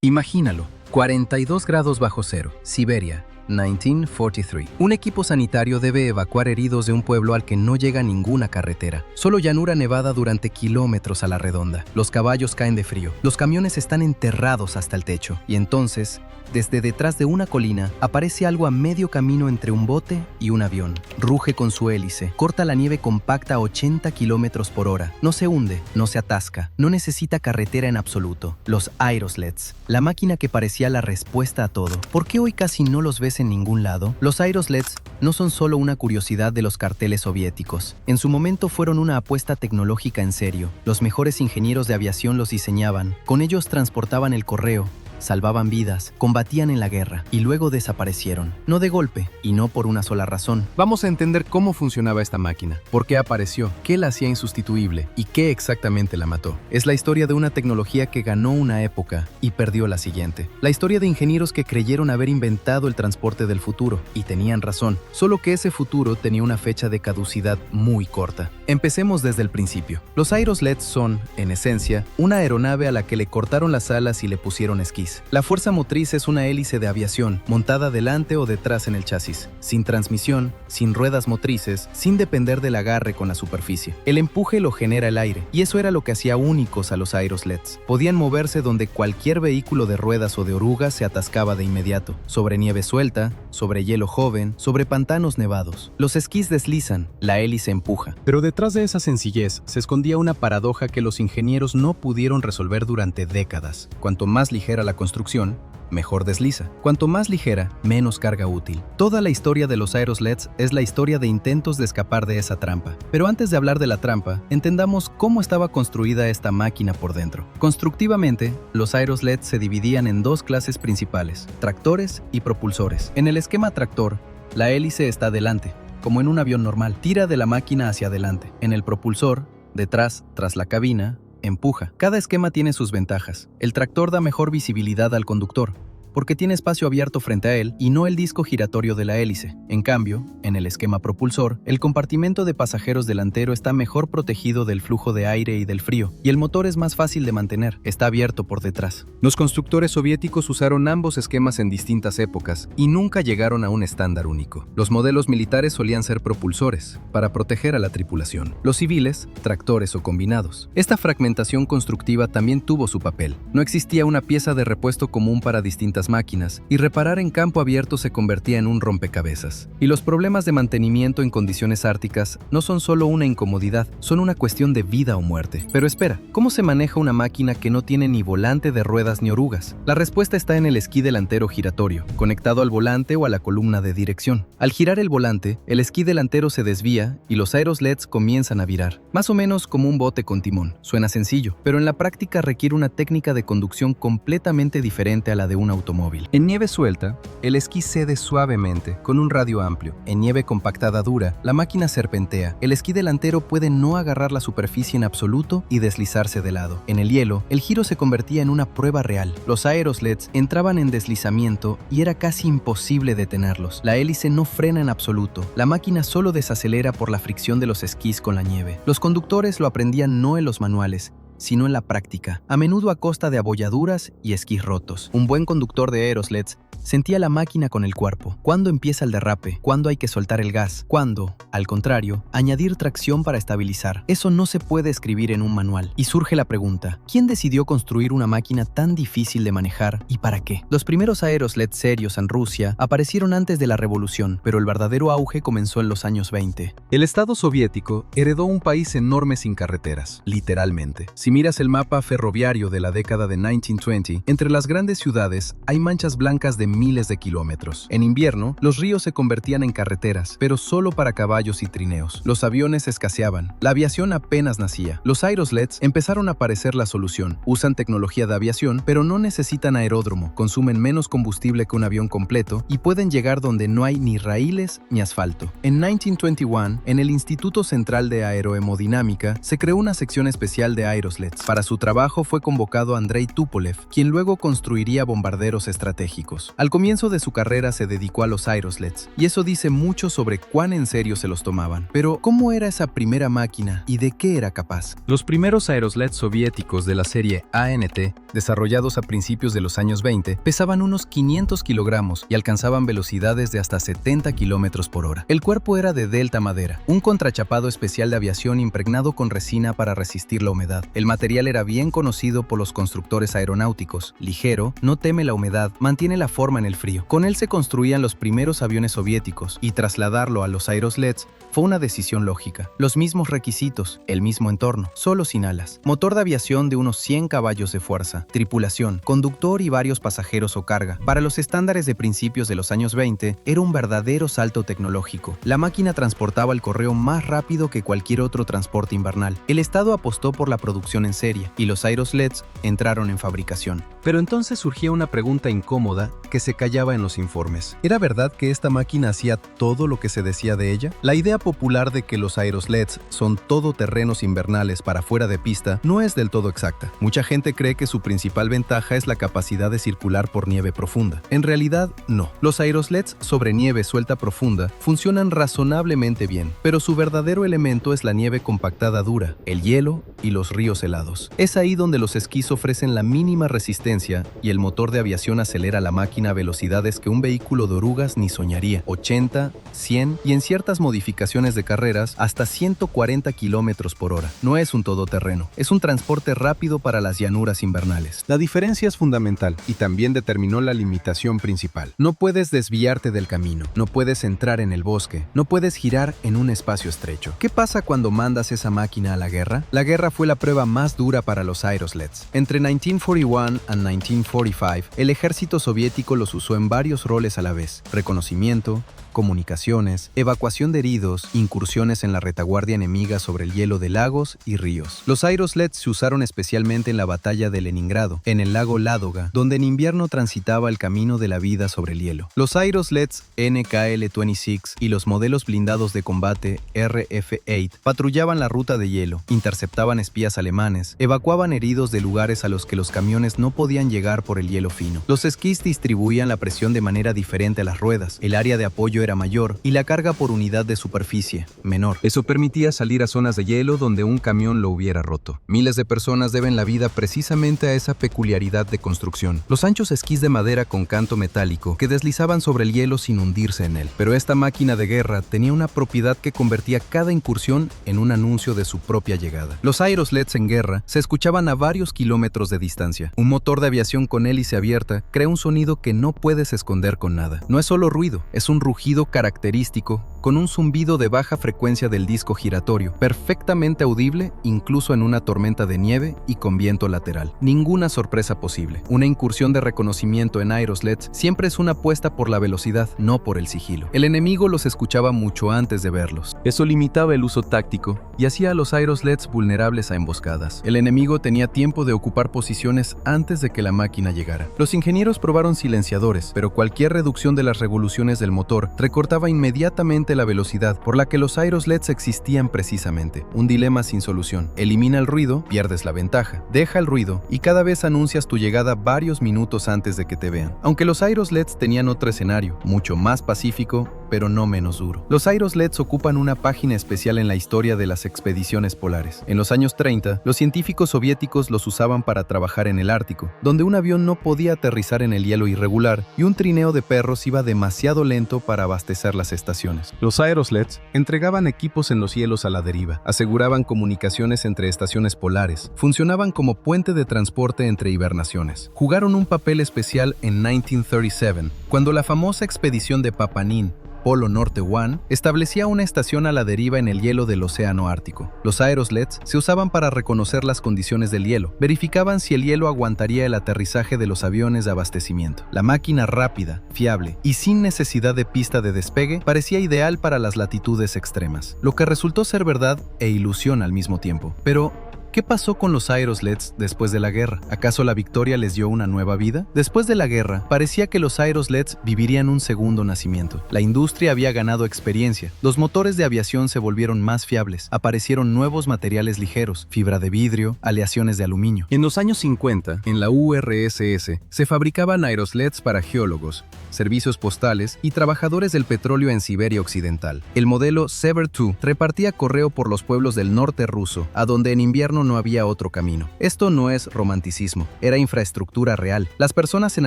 Imagínalo, 42 grados bajo cero, Siberia, 1943. Un equipo sanitario debe evacuar heridos de un pueblo al que no llega ninguna carretera. Solo llanura nevada durante kilómetros a la redonda. Los caballos caen de frío. Los camiones están enterrados hasta el techo. Y entonces, desde detrás de una colina, aparece algo a medio camino entre un bote y un avión. Ruge con su hélice, corta la nieve compacta a 80 kilómetros por hora. No se hunde, no se atasca, no necesita carretera en absoluto. Los Aerosleds, la máquina que parecía la respuesta a todo. ¿Por qué hoy casi no los ves en ningún lado? Los Aerosleds no son solo una curiosidad de los carteles soviéticos. En su momento fueron una apuesta tecnológica en serio. Los mejores ingenieros de aviación los diseñaban. Con ellos transportaban el correo, salvaban vidas, combatían en la guerra y luego desaparecieron. No de golpe y no por una sola razón. Vamos a entender cómo funcionaba esta máquina, por qué apareció, qué la hacía insustituible y qué exactamente la mató. Es la historia de una tecnología que ganó una época y perdió la siguiente. La historia de ingenieros que creyeron haber inventado el transporte del futuro y tenían razón, solo que ese futuro tenía una fecha de caducidad muy corta. Empecemos desde el principio. Los Aerosleds son, en esencia, una aeronave a la que le cortaron las alas y le pusieron esquís. La fuerza motriz es una hélice de aviación, montada delante o detrás en el chasis, sin transmisión, sin ruedas motrices, sin depender del agarre con la superficie. El empuje lo genera el aire, y eso era lo que hacía únicos a los Aerosleds. Podían moverse donde cualquier vehículo de ruedas o de orugas se atascaba de inmediato, sobre nieve suelta, sobre hielo joven, sobre pantanos nevados. Los esquís deslizan, la hélice empuja. Pero detrás de esa sencillez se escondía una paradoja que los ingenieros no pudieron resolver durante décadas. Cuanto más ligera la construcción, mejor desliza. Cuanto más ligera, menos carga útil. Toda la historia de los Aerosleds es la historia de intentos de escapar de esa trampa. Pero antes de hablar de la trampa, entendamos cómo estaba construida esta máquina por dentro. Constructivamente, los Aerosleds se dividían en dos clases principales: tractores y propulsores. En el esquema tractor, la hélice está delante, como en un avión normal. Tira de la máquina hacia adelante. En el propulsor, detrás, tras la cabina, empuja. Cada esquema tiene sus ventajas. El tractor da mejor visibilidad al conductor, porque tiene espacio abierto frente a él y no el disco giratorio de la hélice. En cambio, en el esquema propulsor, el compartimento de pasajeros delantero está mejor protegido del flujo de aire y del frío, y el motor es más fácil de mantener, está abierto por detrás. Los constructores soviéticos usaron ambos esquemas en distintas épocas y nunca llegaron a un estándar único. Los modelos militares solían ser propulsores, para proteger a la tripulación. Los civiles, tractores o combinados. Esta fragmentación constructiva también tuvo su papel. No existía una pieza de repuesto común para distintas máquinas, y reparar en campo abierto se convertía en un rompecabezas. Y los problemas de mantenimiento en condiciones árticas no son solo una incomodidad, son una cuestión de vida o muerte. Pero espera, ¿cómo se maneja una máquina que no tiene ni volante de ruedas ni orugas? La respuesta está en el esquí delantero giratorio, conectado al volante o a la columna de dirección. Al girar el volante, el esquí delantero se desvía y los Aerosleds comienzan a virar, más o menos como un bote con timón. Suena sencillo, pero en la práctica requiere una técnica de conducción completamente diferente a la de un automóvil. En nieve suelta, el esquí cede suavemente, con un radio amplio. En nieve compactada dura, la máquina serpentea. El esquí delantero puede no agarrar la superficie en absoluto y deslizarse de lado. En el hielo, el giro se convertía en una prueba real. Los Aerosleds entraban en deslizamiento y era casi imposible detenerlos. La hélice no frena en absoluto. La máquina solo desacelera por la fricción de los esquís con la nieve. Los conductores lo aprendían no en los manuales, sino en la práctica, a menudo a costa de abolladuras y esquís rotos. Un buen conductor de Aerosleds sentía la máquina con el cuerpo. ¿Cuándo empieza el derrape? ¿Cuándo hay que soltar el gas? ¿Cuándo, al contrario, añadir tracción para estabilizar? Eso no se puede escribir en un manual. Y surge la pregunta: ¿quién decidió construir una máquina tan difícil de manejar y para qué? Los primeros Aerosleds serios en Rusia aparecieron antes de la revolución, pero el verdadero auge comenzó en los años 20. El Estado soviético heredó un país enorme sin carreteras, literalmente. Si miras el mapa ferroviario de la década de 1920, entre las grandes ciudades hay manchas blancas de miles de kilómetros. En invierno, los ríos se convertían en carreteras, pero solo para caballos y trineos. Los aviones escaseaban. La aviación apenas nacía. Los Aerosleds empezaron a parecer la solución. Usan tecnología de aviación, pero no necesitan aeródromo, consumen menos combustible que un avión completo y pueden llegar donde no hay ni raíles ni asfalto. En 1921, en el Instituto Central de Aerohemodinámica, se creó una sección especial de Aerosleds. Para su trabajo fue convocado Andrei Tupolev, quien luego construiría bombarderos estratégicos. Al comienzo de su carrera se dedicó a los aerosleds, y eso dice mucho sobre cuán en serio se los tomaban. Pero, ¿cómo era esa primera máquina y de qué era capaz? Los primeros aerosleds soviéticos de la serie ANT, desarrollados a principios de los años 20, pesaban unos 500 kilogramos y alcanzaban velocidades de hasta 70 kilómetros por hora. El cuerpo era de delta madera, un contrachapado especial de aviación impregnado con resina para resistir la humedad. El material era bien conocido por los constructores aeronáuticos. Ligero, no teme la humedad, mantiene la forma en el frío. Con él se construían los primeros aviones soviéticos, y trasladarlo a los aerosleds fue una decisión lógica. Los mismos requisitos, el mismo entorno, solo sin alas. Motor de aviación de unos 100 caballos de fuerza, tripulación, conductor y varios pasajeros o carga. Para los estándares de principios de los años 20, era un verdadero salto tecnológico. La máquina transportaba el correo más rápido que cualquier otro transporte invernal. El Estado apostó por la producción en serie, y los aerosleds entraron en fabricación. Pero entonces surgía una pregunta incómoda que se callaba en los informes. ¿Era verdad que esta máquina hacía todo lo que se decía de ella? La idea popular de que los aerosleds son todoterrenos invernales para fuera de pista no es del todo exacta. Mucha gente cree que su principal ventaja es la capacidad de circular por nieve profunda. En realidad, no. Los aerosleds sobre nieve suelta profunda funcionan razonablemente bien, pero su verdadero elemento es la nieve compactada dura, el hielo y los ríos helados. Es ahí donde los esquís ofrecen la mínima resistencia y el motor de aviación acelera la máquina a velocidades que un vehículo de orugas ni soñaría: 80, 100 y en ciertas modificaciones de carreras hasta 140 kilómetros por hora. No es un todoterreno, es un transporte rápido para las llanuras invernales. La diferencia es fundamental y también determinó la limitación principal. No puedes desviarte del camino, no puedes entrar en el bosque, no puedes girar en un espacio estrecho. ¿Qué pasa cuando mandas esa máquina a la guerra? La guerra fue la prueba más dura para los aerosleds. Entre 1941 y 1945, el ejército soviético los usó en varios roles a la vez: reconocimiento, comunicaciones, evacuación de heridos, incursiones en la retaguardia enemiga sobre el hielo de lagos y ríos. Los aerosleds se usaron especialmente en la batalla de Leningrado, en el lago Ládoga, donde en invierno transitaba el camino de la vida sobre el hielo. Los aerosleds NKL-26 y los modelos blindados de combate RF-8 patrullaban la ruta de hielo, interceptaban espías alemanes, evacuaban heridos de lugares a los que los camiones no podían llegar por el hielo fino. Los esquís distribuían la presión de manera diferente a las ruedas. El área de apoyo era mayor y la carga por unidad de superficie menor. Eso permitía salir a zonas de hielo donde un camión lo hubiera roto. Miles de personas deben la vida precisamente a esa peculiaridad de construcción. Los anchos esquís de madera con canto metálico que deslizaban sobre el hielo sin hundirse en él. Pero esta máquina de guerra tenía una propiedad que convertía cada incursión en un anuncio de su propia llegada. Los aerosleds en guerra se escuchaban a varios kilómetros de distancia. Un motor de aviación con hélice abierta crea un sonido que no puedes esconder con nada. No es solo ruido, es un rugido característico con un zumbido de baja frecuencia del disco giratorio, perfectamente audible incluso en una tormenta de nieve y con viento lateral. Ninguna sorpresa posible. Una incursión de reconocimiento en aerosleds siempre es una apuesta por la velocidad, no por el sigilo. El enemigo los escuchaba mucho antes de verlos. Eso limitaba el uso táctico y hacía a los aerosleds vulnerables a emboscadas. El enemigo tenía tiempo de ocupar posiciones antes de que la máquina llegara. Los ingenieros probaron silenciadores, pero cualquier reducción de las revoluciones del motor recortaba inmediatamente la velocidad por la que los aerosleds existían precisamente. Un dilema sin solución. Elimina el ruido, pierdes la ventaja. Deja el ruido y cada vez anuncias tu llegada varios minutos antes de que te vean. Aunque los aerosleds tenían otro escenario, mucho más pacífico, pero no menos duro. Los aerosleds ocupan una página especial en la historia de las expediciones polares. En los años 30, los científicos soviéticos los usaban para trabajar en el Ártico, donde un avión no podía aterrizar en el hielo irregular y un trineo de perros iba demasiado lento para abastecer las estaciones. Los aerosleds entregaban equipos en los hielos a la deriva, aseguraban comunicaciones entre estaciones polares, funcionaban como puente de transporte entre hibernaciones. Jugaron un papel especial en 1937, cuando la famosa expedición de Papanin, Polo Norte 1, establecía una estación a la deriva en el hielo del Océano Ártico. Los aerosleds se usaban para reconocer las condiciones del hielo, verificaban si el hielo aguantaría el aterrizaje de los aviones de abastecimiento. La máquina rápida, fiable y sin necesidad de pista de despegue parecía ideal para las latitudes extremas, lo que resultó ser verdad e ilusión al mismo tiempo. Pero, ¿qué ¿Qué pasó con los Aerosleds después de la guerra? ¿Acaso la victoria les dio una nueva vida? Después de la guerra, parecía que los Aerosleds vivirían un segundo nacimiento. La industria había ganado experiencia, los motores de aviación se volvieron más fiables, aparecieron nuevos materiales ligeros, fibra de vidrio, aleaciones de aluminio. En los años 50, en la URSS, se fabricaban Aerosleds para geólogos, servicios postales y trabajadores del petróleo en Siberia Occidental. El modelo Sever 2 repartía correo por los pueblos del norte ruso, a donde en invierno no había otro camino. Esto no es romanticismo, era infraestructura real. Las personas en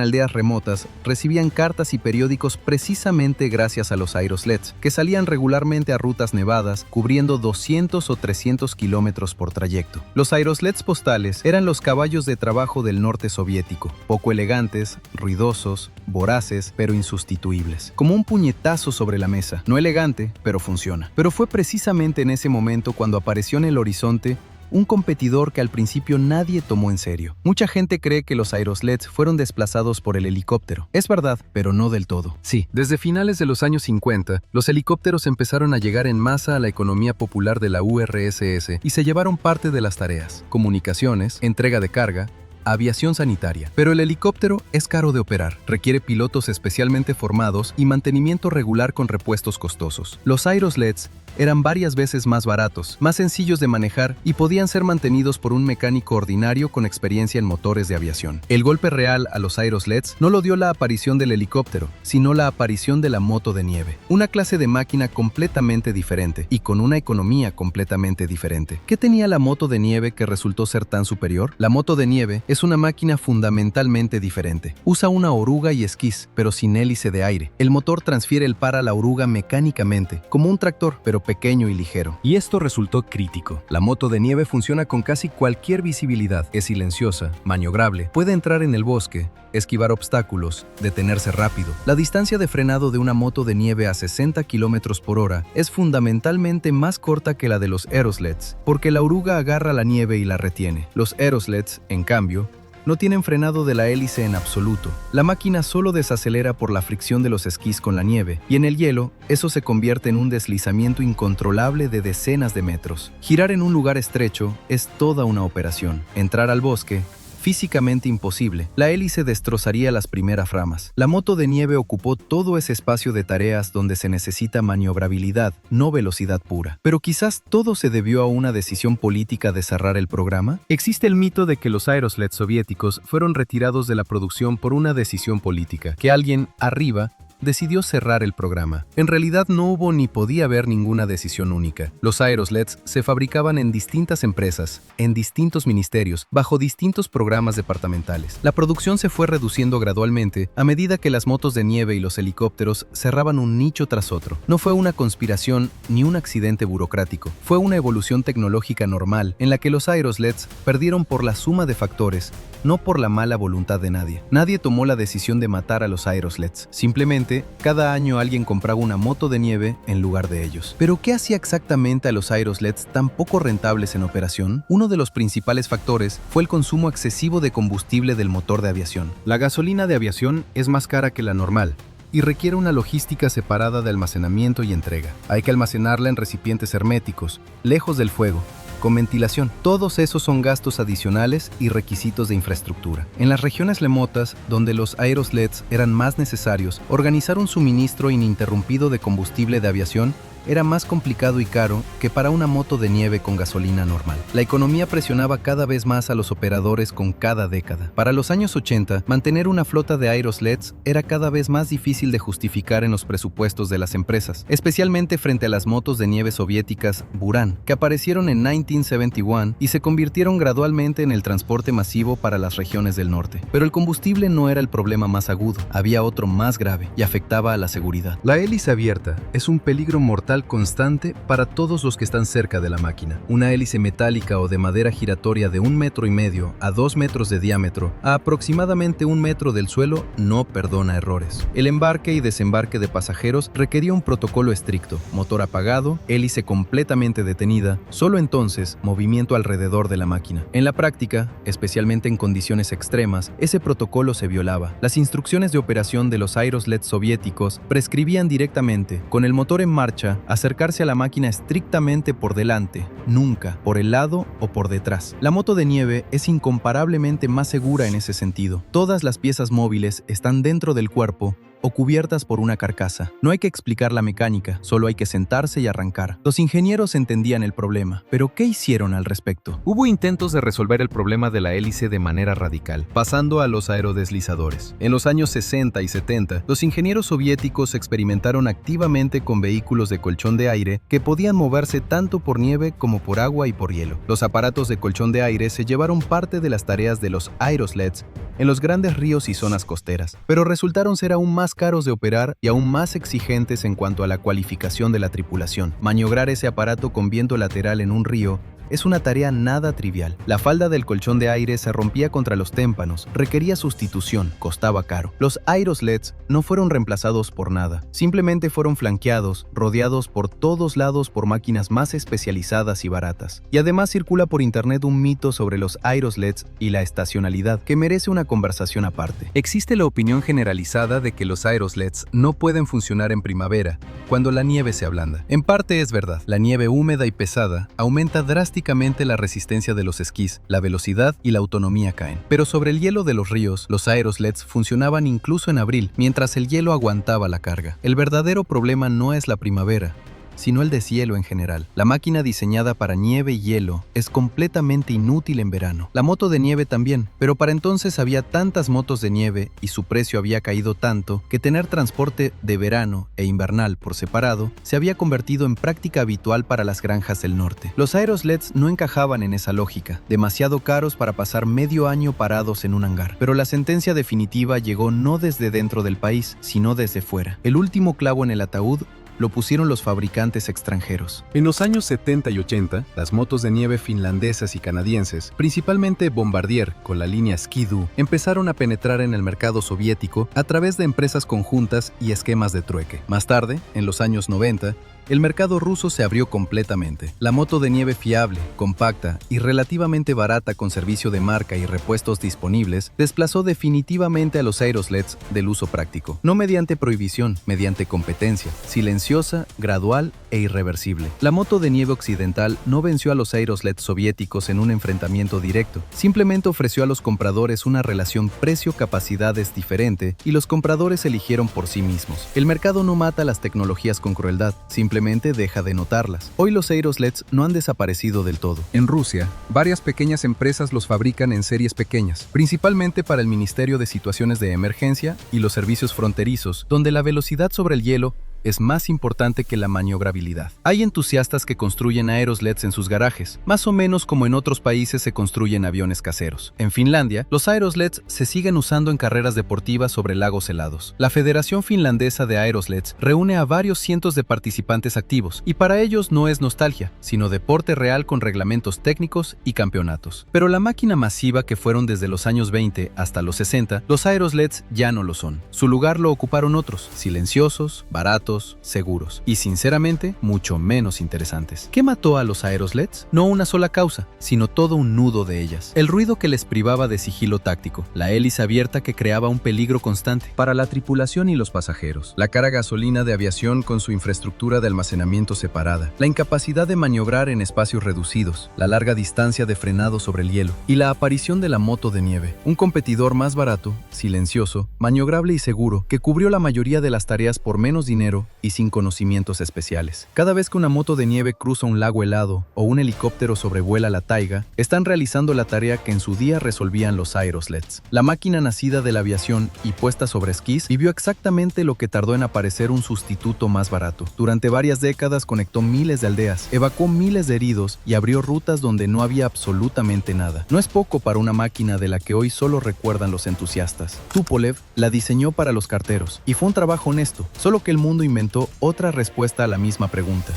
aldeas remotas recibían cartas y periódicos precisamente gracias a los Aerosleds, que salían regularmente a rutas nevadas, cubriendo 200 o 300 kilómetros por trayecto. Los Aerosleds postales eran los caballos de trabajo del norte soviético, poco elegantes, ruidosos, voraces, pero insustituibles. Como un puñetazo sobre la mesa, no elegante, pero funciona. Pero fue precisamente en ese momento cuando apareció en el horizonte un competidor que al principio nadie tomó en serio. Mucha gente cree que los Aerosleds fueron desplazados por el helicóptero. Es verdad, pero no del todo. Sí, desde finales de los años 50, los helicópteros empezaron a llegar en masa a la economía popular de la URSS y se llevaron parte de las tareas: comunicaciones, entrega de carga, aviación sanitaria. Pero el helicóptero es caro de operar, requiere pilotos especialmente formados y mantenimiento regular con repuestos costosos. Los Aerosleds eran varias veces más baratos, más sencillos de manejar y podían ser mantenidos por un mecánico ordinario con experiencia en motores de aviación. El golpe real a los Aerosleds no lo dio la aparición del helicóptero, sino la aparición de la moto de nieve, una clase de máquina completamente diferente y con una economía completamente diferente. ¿Qué tenía la moto de nieve que resultó ser tan superior? La moto de nieve es una máquina fundamentalmente diferente. Usa una oruga y esquís, pero sin hélice de aire. El motor transfiere el par a la oruga mecánicamente, como un tractor, pero pequeño y ligero. Y esto resultó crítico. La moto de nieve funciona con casi cualquier visibilidad. Es silenciosa, maniobrable, puede entrar en el bosque, esquivar obstáculos, detenerse rápido. La distancia de frenado de una moto de nieve a 60 km por hora es fundamentalmente más corta que la de los Aerosleds, porque la oruga agarra la nieve y la retiene. Los Aerosleds, en cambio, no tienen frenado de la hélice en absoluto. La máquina solo desacelera por la fricción de los esquís con la nieve, y en el hielo, eso se convierte en un deslizamiento incontrolable de decenas de metros. Girar en un lugar estrecho es toda una operación. Entrar al bosque, físicamente imposible. La hélice destrozaría las primeras ramas. La moto de nieve ocupó todo ese espacio de tareas donde se necesita maniobrabilidad, no velocidad pura. Pero quizás todo se debió a una decisión política de cerrar el programa. Existe el mito de que los Aerosleds soviéticos fueron retirados de la producción por una decisión política, que alguien arriba decidió cerrar el programa. En realidad no hubo ni podía haber ninguna decisión única. Los Aerosleds se fabricaban en distintas empresas, en distintos ministerios, bajo distintos programas departamentales. La producción se fue reduciendo gradualmente a medida que las motos de nieve y los helicópteros cerraban un nicho tras otro. No fue una conspiración ni un accidente burocrático. Fue una evolución tecnológica normal en la que los Aerosleds perdieron por la suma de factores, no por la mala voluntad de nadie. Nadie tomó la decisión de matar a los Aerosleds. Simplemente, cada año alguien compraba una moto de nieve en lugar de ellos. ¿Pero qué hacía exactamente a los Aerosleds tan poco rentables en operación? Uno de los principales factores fue el consumo excesivo de combustible del motor de aviación. La gasolina de aviación es más cara que la normal y requiere una logística separada de almacenamiento y entrega. Hay que almacenarla en recipientes herméticos, lejos del fuego, con ventilación. Todos esos son gastos adicionales y requisitos de infraestructura. En las regiones remotas, donde los Aerosleds eran más necesarios, organizar un suministro ininterrumpido de combustible de aviación era más complicado y caro que para una moto de nieve con gasolina normal. La economía presionaba cada vez más a los operadores con cada década. Para los años 80, mantener una flota de Aerosleds era cada vez más difícil de justificar en los presupuestos de las empresas, especialmente frente a las motos de nieve soviéticas Buran, que aparecieron en 1971 y se convirtieron gradualmente en el transporte masivo para las regiones del norte. Pero el combustible no era el problema más agudo, había otro más grave y afectaba a la seguridad. La hélice abierta es un peligro mortal constante para todos los que están cerca de la máquina. Una hélice metálica o de madera giratoria de 1,5 metros a 2 metros de diámetro a aproximadamente 1 metro del suelo no perdona errores. El embarque y desembarque de pasajeros requería un protocolo estricto: motor apagado, hélice completamente detenida, solo entonces movimiento alrededor de la máquina. En la práctica, especialmente en condiciones extremas, ese protocolo se violaba. Las instrucciones de operación de los Aerosleds soviéticos prescribían directamente: con el motor en marcha, acercarse a la máquina estrictamente por delante, nunca por el lado o por detrás. La moto de nieve es incomparablemente más segura en ese sentido. Todas las piezas móviles están dentro del cuerpo o cubiertas por una carcasa. No hay que explicar la mecánica, solo hay que sentarse y arrancar. Los ingenieros entendían el problema, pero ¿qué hicieron al respecto? Hubo intentos de resolver el problema de la hélice de manera radical, pasando a los aerodeslizadores. En los años 60 y 70, los ingenieros soviéticos experimentaron activamente con vehículos de colchón de aire que podían moverse tanto por nieve como por agua y por hielo. Los aparatos de colchón de aire se llevaron parte de las tareas de los aerosleds en los grandes ríos y zonas costeras, pero resultaron ser aún más caros de operar y aún más exigentes en cuanto a la cualificación de la tripulación. Maniobrar ese aparato con viento lateral en un río es una tarea nada trivial. La falda del colchón de aire se rompía contra los témpanos, requería sustitución, costaba caro. Los aerosleds no fueron reemplazados por nada, simplemente fueron flanqueados, rodeados por todos lados por máquinas más especializadas y baratas. Y además circula por internet un mito sobre los aerosleds y la estacionalidad que merece una conversación aparte. Existe la opinión generalizada de que los aerosleds no pueden funcionar en primavera, cuando la nieve se ablanda. En parte es verdad, la nieve húmeda y pesada aumenta drásticamente la resistencia de los esquís, la velocidad y la autonomía caen. Pero sobre el hielo de los ríos, los aerosleds funcionaban incluso en abril, mientras el hielo aguantaba la carga. El verdadero problema no es la primavera, sino el deshielo en general. La máquina diseñada para nieve y hielo es completamente inútil en verano. La moto de nieve también, pero para entonces había tantas motos de nieve y su precio había caído tanto que tener transporte de verano e invernal por separado se había convertido en práctica habitual para las granjas del norte. Los aerosleds no encajaban en esa lógica, demasiado caros para pasar medio año parados en un hangar. Pero la sentencia definitiva llegó no desde dentro del país, sino desde fuera. El último clavo en el ataúd lo pusieron los fabricantes extranjeros. En los años 70 y 80, las motos de nieve finlandesas y canadienses, principalmente Bombardier con la línea Ski-Doo, empezaron a penetrar en el mercado soviético a través de empresas conjuntas y esquemas de trueque. Más tarde, en los años 90, el mercado ruso se abrió completamente. La moto de nieve fiable, compacta y relativamente barata con servicio de marca y repuestos disponibles desplazó definitivamente a los aerosleds del uso práctico. No mediante prohibición, mediante competencia, silenciosa, gradual e irreversible. La moto de nieve occidental no venció a los aerosleds soviéticos en un enfrentamiento directo. Simplemente ofreció a los compradores una relación precio-capacidades diferente y los compradores eligieron por sí mismos. El mercado no mata las tecnologías con crueldad, simplemente deja de notarlas. Hoy los aerosleds no han desaparecido del todo. En Rusia, varias pequeñas empresas los fabrican en series pequeñas, principalmente para el Ministerio de Situaciones de Emergencia y los servicios fronterizos, donde la velocidad sobre el hielo es más importante que la maniobrabilidad. Hay entusiastas que construyen aerosleds en sus garajes, más o menos como en otros países se construyen aviones caseros. En Finlandia, los aerosleds se siguen usando en carreras deportivas sobre lagos helados. La Federación Finlandesa de Aerosleds reúne a varios cientos de participantes activos, y para ellos no es nostalgia, sino deporte real con reglamentos técnicos y campeonatos. Pero la máquina masiva que fueron desde los años 20 hasta los 60, los aerosleds ya no lo son. Su lugar lo ocuparon otros, silenciosos, baratos, seguros y sinceramente mucho menos interesantes. ¿Qué mató a los aerosleds? No una sola causa, sino todo un nudo de ellas. El ruido que les privaba de sigilo táctico, la hélice abierta que creaba un peligro constante para la tripulación y los pasajeros, la cara gasolina de aviación con su infraestructura de almacenamiento separada, la incapacidad de maniobrar en espacios reducidos, la larga distancia de frenado sobre el hielo y la aparición de la moto de nieve, un competidor más barato, silencioso, maniobrable y seguro que cubrió la mayoría de las tareas por menos dinero y sin conocimientos especiales. Cada vez que una moto de nieve cruza un lago helado o un helicóptero sobrevuela la taiga, están realizando la tarea que en su día resolvían los aerosleds. La máquina nacida de la aviación y puesta sobre esquís vivió exactamente lo que tardó en aparecer un sustituto más barato. Durante varias décadas conectó miles de aldeas, evacuó miles de heridos y abrió rutas donde no había absolutamente nada. No es poco para una máquina de la que hoy solo recuerdan los entusiastas. Tupolev la diseñó para los carteros y fue un trabajo honesto, solo que el mundo inventó otra respuesta a la misma pregunta.